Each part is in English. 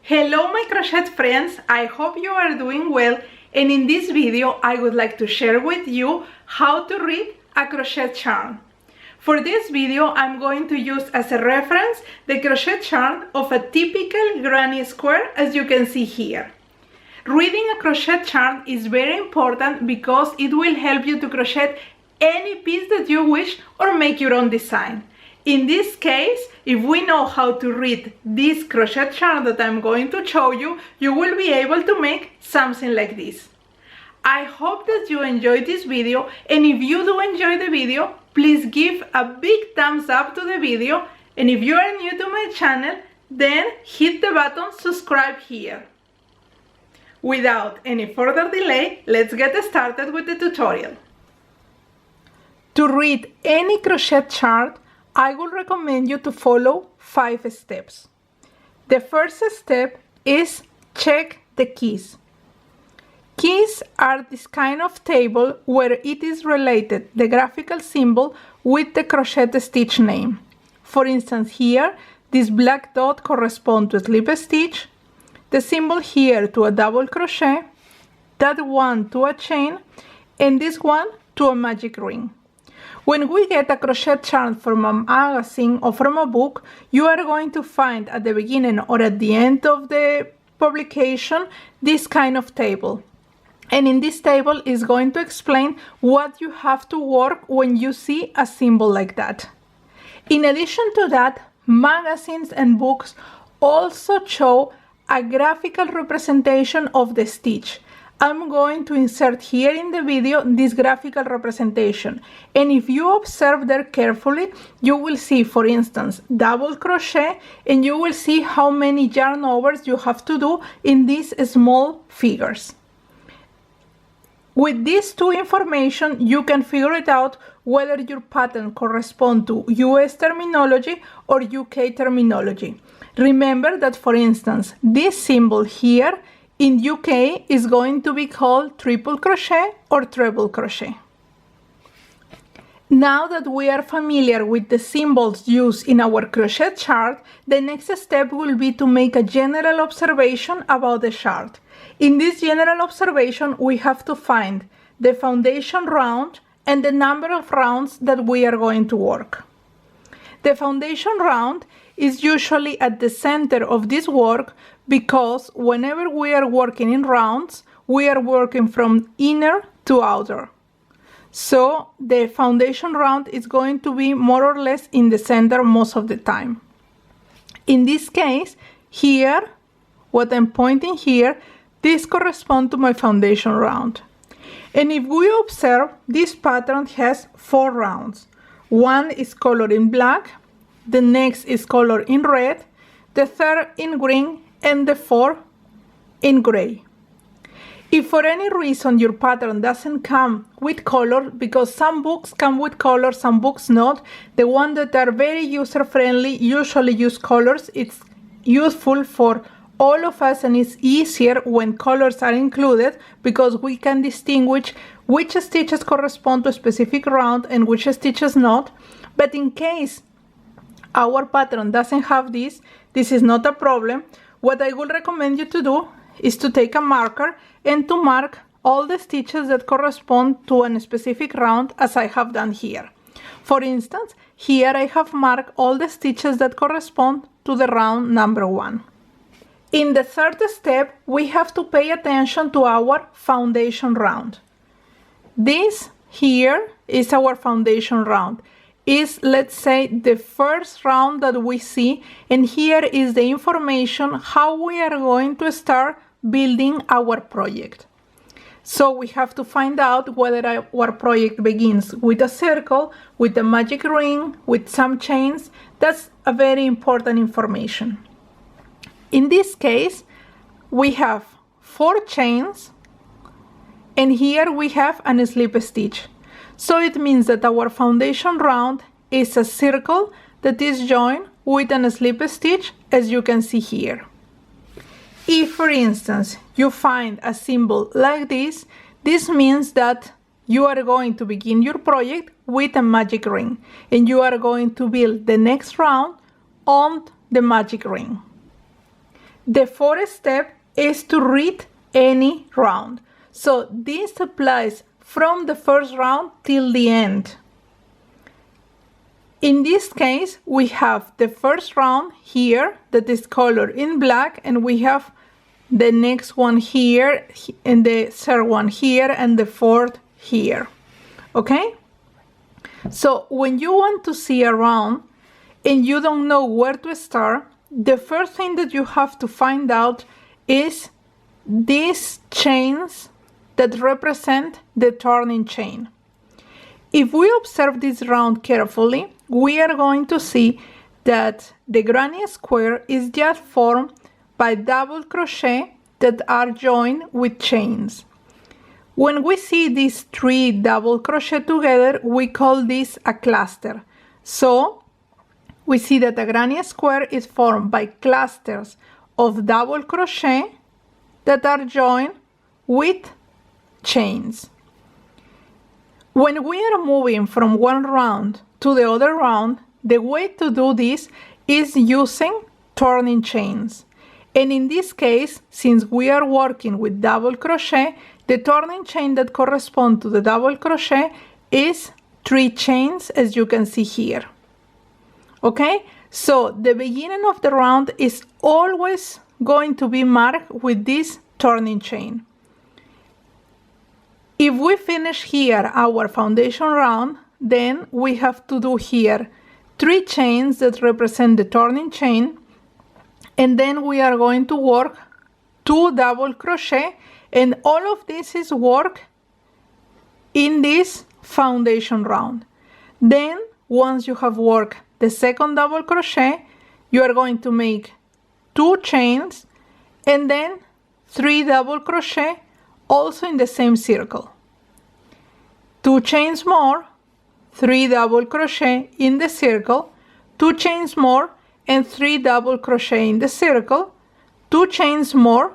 Hello my crochet friends, I hope you are doing well, and in this video I would like to share with you how to read a crochet charm. For this video I'm going to use as a reference the crochet charm of a typical granny square, as you can see here. Reading a crochet charm is very important because it will help you to crochet any piece that you wish or make your own design. In this case, if we know how to read this crochet charm that I'm going to show you, you will be able to make something like this. I hope that you enjoyed this video, and if you do enjoy the video, please give a big thumbs up to the video, and if you are new to my channel, then hit the button subscribe here. Without any further delay, let's get started with the tutorial. To read any crochet charm, I would recommend you to follow 5 steps. The first step is check the keys. Keys are this kind of table where it is related, the graphical symbol, with the crochet stitch name. For instance, here, this black dot corresponds to a slip stitch, the symbol here to a double crochet, that one to a chain, and this one to a magic ring. When we get a crochet charm from a magazine or from a book, you are going to find at the beginning or at the end of the publication this kind of table. And in this table is going to explain what you have to work when you see a symbol like that. In addition to that, magazines and books also show a graphical representation of the stitch. I'm going to insert here in the video this graphical representation, and if you observe there carefully, you will see, for instance, double crochet, and you will see how many yarn overs you have to do in these small figures. With these two information, you can figure it out whether your pattern corresponds to US terminology or UK terminology. Remember that, for instance, this symbol here in UK is going to be called triple crochet or treble crochet. Now that we are familiar with the symbols used in our crochet chart, the next step will be to make a general observation about the chart. In this general observation, we have to find the foundation round and the number of rounds that we are going to work. The foundation round is usually at the center of this work because whenever we are working in rounds, we are working from inner to outer. So the foundation round is going to be more or less in the center most of the time. In this case, here, what I'm pointing here, this corresponds to my foundation round. And if we observe, this pattern has 4 rounds. One is colored in black, the next is colored in red, the third in green, and the fourth in gray. If for any reason your pattern doesn't come with color, because some books come with color, some books not, the ones that are very user-friendly usually use colors. It's useful for all of us, and it's easier when colors are included because we can distinguish which stitches correspond to a specific round and which stitches not. But in case our pattern doesn't have this is not a problem. What I would recommend you to do is to take a marker and to mark all the stitches that correspond to a specific round, as I have done here. For instance, here I have marked all the stitches that correspond to the round number 1. In the third step, we have to pay attention to our foundation round. This here is our foundation round. Is, let's say, the first round that we see, and here is the information how we are going to start building our project. So we have to find out whether our project begins with a circle, with a magic ring, with some chains. That's a very important information. In this case, we have 4 chains, and here we have a slip stitch. So it means that our foundation round is a circle that is joined with a slip stitch, as you can see here. If, for instance, you find a symbol like this means that you are going to begin your project with a magic ring, and you are going to build the next round on the magic ring. The fourth step is to read any round. So this applies from the first round till the end. In this case, we have the first round here that is colored in black, and we have the next one here, and the third one here, and the fourth here. Okay? So when you want to see a round and you don't know where to start, the first thing that you have to find out is these chains that represent the turning chain. If we observe this round carefully, we are going to see that the granny square is just formed by double crochet that are joined with chains. When we see these 3 double crochet together, we call this a cluster. So we see that a granny square is formed by clusters of double crochet that are joined with chains. When we are moving from one round to the other round, the way to do this is using turning chains. And in this case, since we are working with double crochet, the turning chain that corresponds to the double crochet is 3 chains, as you can see here. Okay, so the beginning of the round is always going to be marked with this turning chain. If we finish here our foundation round, then we have to do here 3 chains that represent the turning chain, and then we are going to work 2 double crochet, and all of this is work in this foundation round. Then once you have worked the second double crochet, you are going to make 2 chains and then 3 double crochet also in the same circle. 2 chains more, 3 double crochet in the circle, 2 chains more and 3 double crochet in the circle, 2 chains more,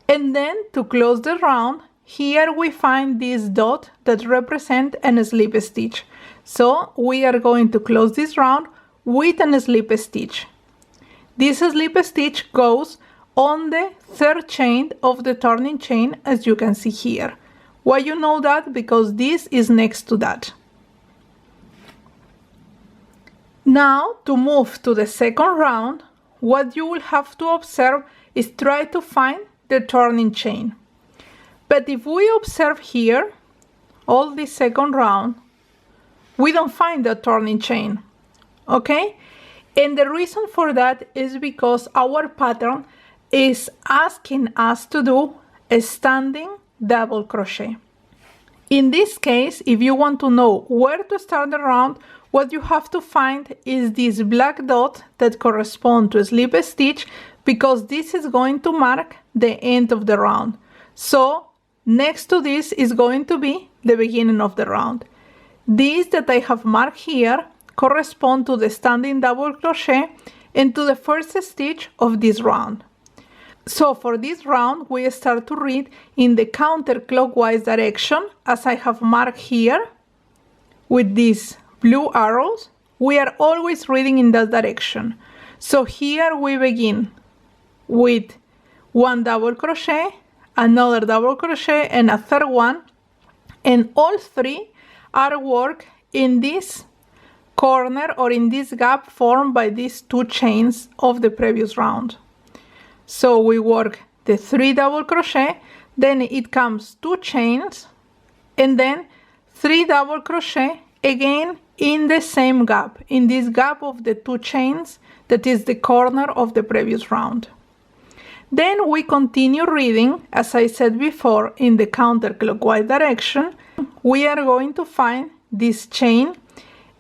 and then to close the round, here we find this dot that represent a slip stitch. So we are going to close this round with a slip stitch. This slip stitch goes on the 3rd chain of the turning chain, as you can see here. Why you know that? Because this is next to that. Now, to move to the second round, what you will have to observe is try to find the turning chain. But if we observe here, all the second round, we don't find the turning chain. Okay? And the reason for that is because our pattern is asking us to do a standing double crochet. In this case, if you want to know where to start the round, what you have to find is this black dot that corresponds to a slip stitch, because this is going to mark the end of the round. So next to this is going to be the beginning of the round. These that I have marked here correspond to the standing double crochet and to the first stitch of this round. So for this round, we start to read in the counterclockwise direction, as I have marked here with these blue arrows. We are always reading in that direction. So here we begin with 1 double crochet, another double crochet, and a 3rd one, and all 3 are worked in this corner or in this gap formed by these 2 chains of the previous round. So we work the 3 double crochet, then it comes 2 chains, and then 3 double crochet again in the same gap, in this gap of the 2 chains that is the corner of the previous round. Then we continue reading, as I said before, in the counterclockwise direction. We are going to find this chain,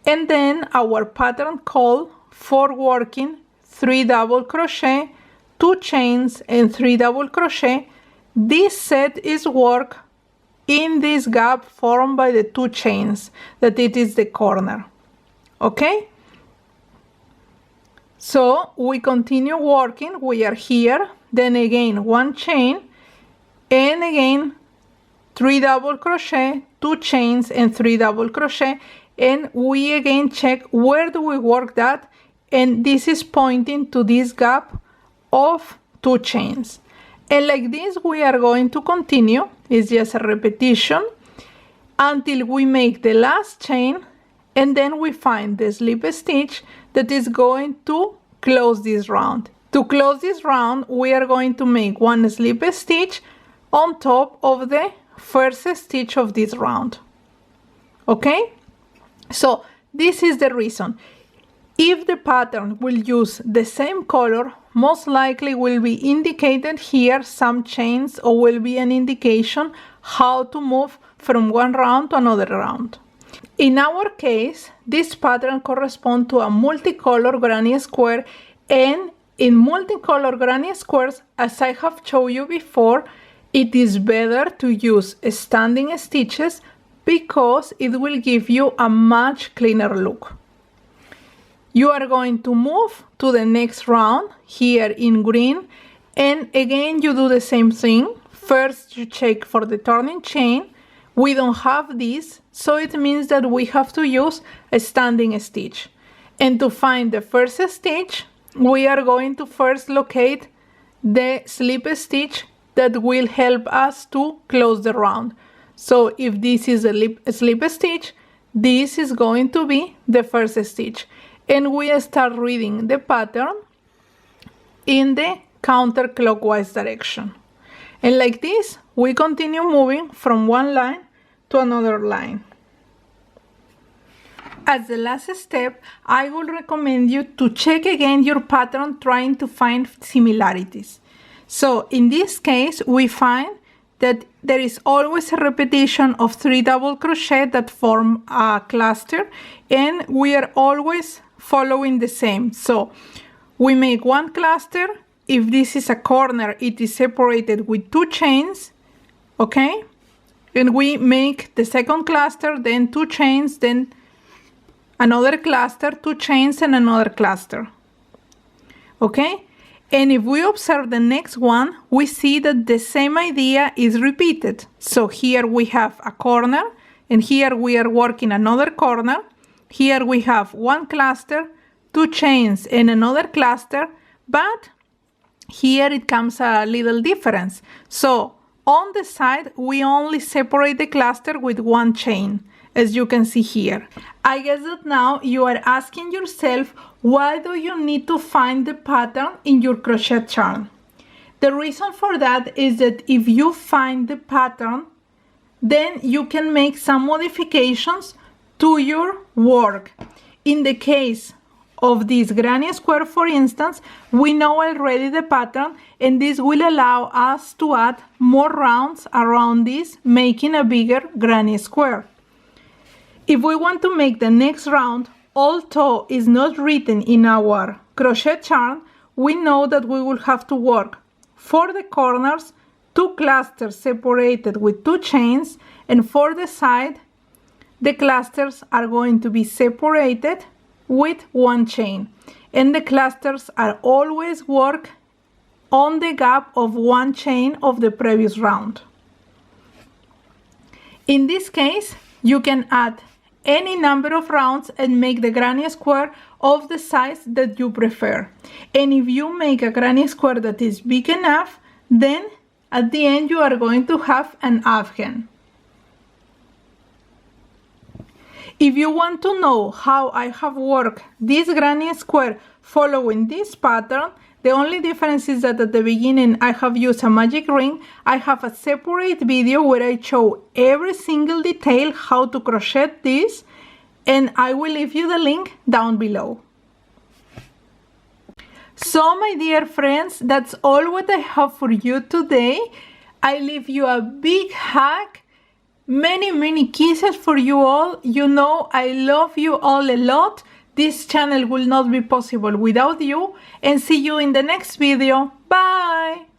and then our pattern call for working 3 double crochet, 2 chains and 3 double crochet. This set is work in this gap formed by the 2 chains, that it is the corner. Okay? So we continue working. We are here, then again 1 chain, and again 3 double crochet, 2 chains and 3 double crochet, and we again check where do we work that, and this is pointing to this gap of 2 chains. And like this we are going to continue. It's just a repetition until we make the last chain, and then we find the slip stitch that is going to close this round. To close this round, we are going to make 1 slip stitch on top of the first stitch of this round. Okay? So this is the reason. If the pattern will use the same color, most likely will be indicated here some chains, or will be an indication how to move from one round to another round. In our case, this pattern corresponds to a multicolor granny square, and in multicolor granny squares, as I have shown you before, it is better to use standing stitches because it will give you a much cleaner look. You are going to move to the next round here in green, and again you do the same thing. First you check for the turning chain. We don't have this, so it means that we have to use a standing stitch. And to find the first stitch, we are going to first locate the slip stitch that will help us to close the round. So if this is a slip stitch, this is going to be the first stitch. And we start reading the pattern in the counterclockwise direction. And like this, we continue moving from one line to another line. As the last step, I would recommend you to check again your pattern, trying to find similarities. So in this case, we find that there is always a repetition of 3 double crochet that form a cluster, and we are always following the same. So we make 1 cluster. If this is a corner, it is separated with 2 chains, okay? And we make the second cluster, then 2 chains, then another cluster, 2 chains, and another cluster, okay? And if we observe the next one, we see that the same idea is repeated. So here we have a corner, and here we are working another corner. Here we have 1 cluster, 2 chains, and another cluster, but here it comes a little difference. So on the side, we only separate the cluster with 1 chain, as you can see here. I guess that now you are asking yourself, why do you need to find the pattern in your crochet chart? The reason for that is that if you find the pattern, then you can make some modifications to your work. In the case of this granny square, for instance, we know already the pattern, and this will allow us to add more rounds around this, making a bigger granny square. If we want to make the next round, although it's not written in our crochet chart, we know that we will have to work for the corners 2 clusters separated with 2 chains, and for the side the clusters are going to be separated with 1 chain, and the clusters are always work on the gap of 1 chain of the previous round. In this case, you can add any number of rounds and make the granny square of the size that you prefer. And if you make a granny square that is big enough, then at the end you are going to have an afghan. If you want to know how I have worked this granny square following this pattern, the only difference is that at the beginning I have used a magic ring. I have a separate video where I show every single detail how to crochet this, and I will leave you the link down below. So my dear friends, that's all what I have for you today. I leave you a big hug, many kisses for you all. You know I love you all a lot. This channel will not be possible without you, and see you in the next video. Bye!